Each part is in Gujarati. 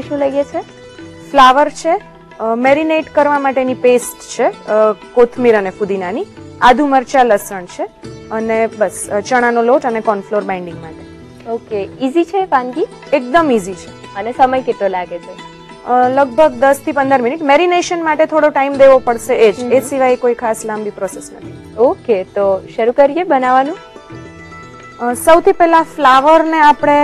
સામગ્રી શું લઈએ છે? ફ્લાવર છે, મેરિનેટ કરવા માટેની પેસ્ટ છે, કોથમીર અને ફુદીનાની, આદુ મરચા લસણ છે, અને બસ ચણાનો લોટ અને કોર્નફ્લોર બાઇન્ડિંગ માટે. ઓકે, ઈઝી છે વાનગી? એકદમ ઈઝી છે. અને સમય કેટલો લાગે છે? લગભગ 10 થી 15 મિનિટ. મેરિનેશન માટે થોડો ટાઈમ દેવો પડશે એ સિવાય કોઈ ખાસ લાંબી પ્રોસેસ નથી. ઓકે, તો શરૂ કરીએ બનાવવાનું. સૌથી પહેલા ફ્લાવર ને આપણે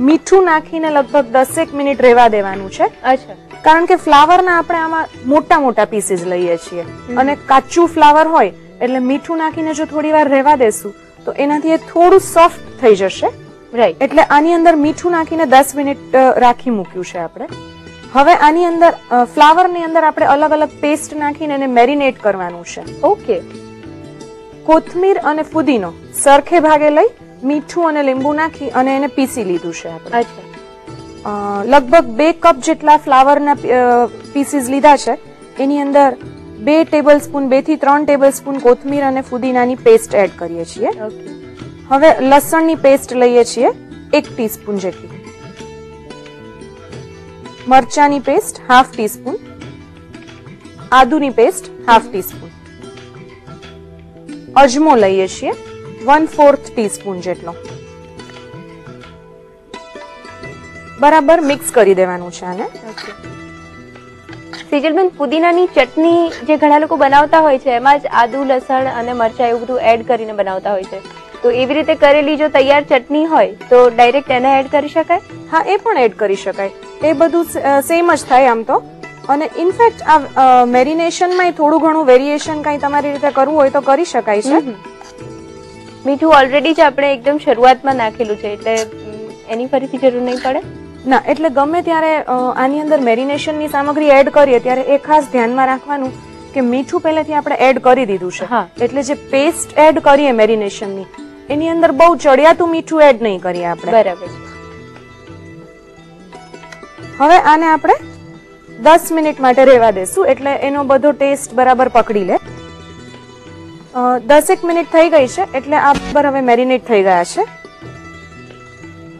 મીઠું નાખીને લગભગ 10 મિનિટ રહેવા દેવાનું છે. અચ્છા. કારણ કે ફ્લાવરના આપણે આમાં મોટા મોટા પીસીસ લઈએ છીએ અને કાચું ફ્લાવર હોય એટલે મીઠું નાખીને જો થોડી વાર રહેવા દેશું તો એનાથી એ થોડું સોફ્ટ થઈ જશે. રાઈટ. એટલે આની અંદર મીઠું નાખીને 10 મિનિટ રાખી મૂક્યું છે આપણે. હવે આની અંદર ફ્લાવરની અંદર આપણે અલગ અલગ પેસ્ટ નાખીને એને મેરિનેટ કરવાનું છે. ઓકે. કોથમીર અને ફુદીનો સરખે ભાગે લઈ મીઠું અને લીંબુ નાખી અને એને પીસી લીધું છે આપણે. અચ્છા. લગભગ 2 કપ જેટલા ફ્લાવરના પીસીસ લીધા છે. એની અંદર 2 ટેબલસ્પૂન 2 થી 3 ટેબલસ્પૂન કોથમીર અને ફુદીનાની પેસ્ટ એડ કરીએ છીએ. ઓકે. હવે લસણની પેસ્ટ લઈએ છીએ 1 ટીસ્પૂન જેટલી, મરચાની પેસ્ટ ½ ટીસ્પૂન, આદુની પેસ્ટ ½ ટીસ્પૂન, અજમો લઈએ છીએ 1/4 ટીસ્પૂન જેટલો. બરાબર મિક્સ કરી દેવાનું છે આને. ઓકે. સેજલબેન, પુદીનાની ચટણી જે ઘણા લોકો બનાવતા હોય છે એમાં જ આદુ લસણ અને મરચા એવું બધું એડ કરીને બનાવતા હોય છે, તો એવી રીતે કરેલી જો તૈયાર ચટણી હોય તો ડાયરેક્ટ એને એડ કરી શકાય? હા, એ પણ એડ કરી શકાય. એ બધું સેમ જ થાય આમ તો. અને ઇનફેક્ટ આ મેરિનેશનમાં થોડું ઘણું વેરિએશન કંઈ તમારી રીતે કરવું હોય તો કરી શકાય છે. મીઠું ઓલરેડી જ આપણે એકદમ શરૂઆતમાં નાખેલું છે એટલે એની ફરીથી જરૂર નહીં પડે? ના, એટલે ગમે ત્યારે આની અંદર મેરિનેશનની સામગ્રી એડ કરીએ ત્યારે એ ખાસ ધ્યાનમાં રાખવાનું કે મીઠું પહેલેથી આપણે એડ કરી દીધું છે. એટલે જે પેસ્ટ એડ કરીએ મેરિનેશનની એની અંદર બહુ ચડિયાતું મીઠું એડ નહીં કરીએ આપણે. બરાબર. હવે આને આપણે 10 મિનિટ માટે રહેવા દેશું એટલે એનો બધો ટેસ્ટ બરાબર પકડી લે. 10 મિનિટ થઈ ગઈ છે એટલે આ બરાબર હવે મેરિનેટ થઈ ગયા છે.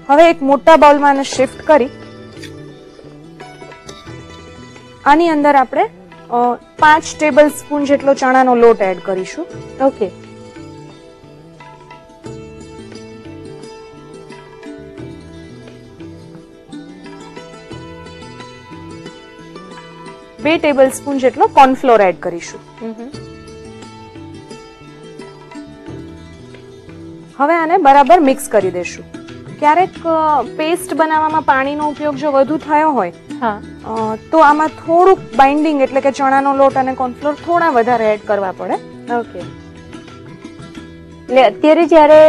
હવે એક મોટા બાઉલમાં આને શિફ્ટ કરી આની અંદર આપણે 5 ટેબલસ્પૂન જેટલો ચણાનો લોટ એડ કરીશું. ઓકે. બે ટેબલસ્પૂન જેટલો કોર્નફ્લોર એડ કરીશું. હવે આને બરાબર મિક્સ કરી દેશું. ક્યારેક પેસ્ટ બનાવવામાં પાણીનો ઉપયોગ જો વધુ થયો હોય તો આમાં થોડુંક બાઇન્ડિંગ એટલે કે ચણાનો લોટ અને કોર્નફ્લોર થોડા વધારે એડ કરવા પડે. ઓકે. એટલે અત્યારે જ્યારે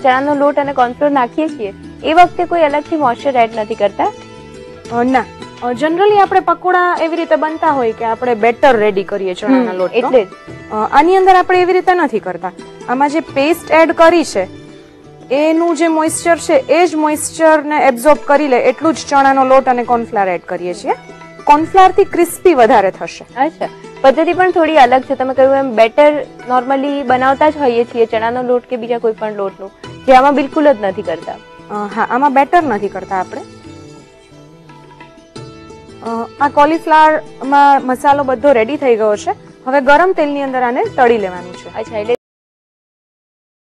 ચણાનો લોટ અને કોર્નફ્લોર નાખીએ છીએ એ વખતે કોઈ અલગથી મોઇશ્ચર એડ નથી કરતા? ના, જનરલી આપણે પકોડા એવી રીતે બનતા હોય કે આપણે બેટર રેડી કરીએ ચણાના લોટ, એટલે આની અંદર આપણે એવી રીતે નથી કરતા. આમાં જે પેસ્ટ એડ કરી છે એનું જે મોઇશ્ચર છે એ જ મોઇશ્ચરને એબ્ઝોર્બ કરી લે એટલું જ ચણાનો લોટ અને કોર્નફ્લાવર એડ કરીએ છીએ. કોર્નફ્લાવર થી ક્રિસ્પી વધારે થશે. અચ્છા, પદ્ધતિ પણ થોડી અલગ છે. તમે કહ્યું એમ બેટર નોર્મલી બનાવતા જ હોઈએ છીએ ચણાનો લોટ કે બીજા કોઈ પણ લોટનું, જે આમાં બિલકુલ જ નથી કરતા. હા, આમાં બેટર નથી કરતા આપણે. આ કોલીફ્લાવરમાં મસાલો બધો રેડી થઈ ગયો છે. હવે ગરમ તેલની અંદર આને તળી લેવાનું છે. અચ્છા, એટલે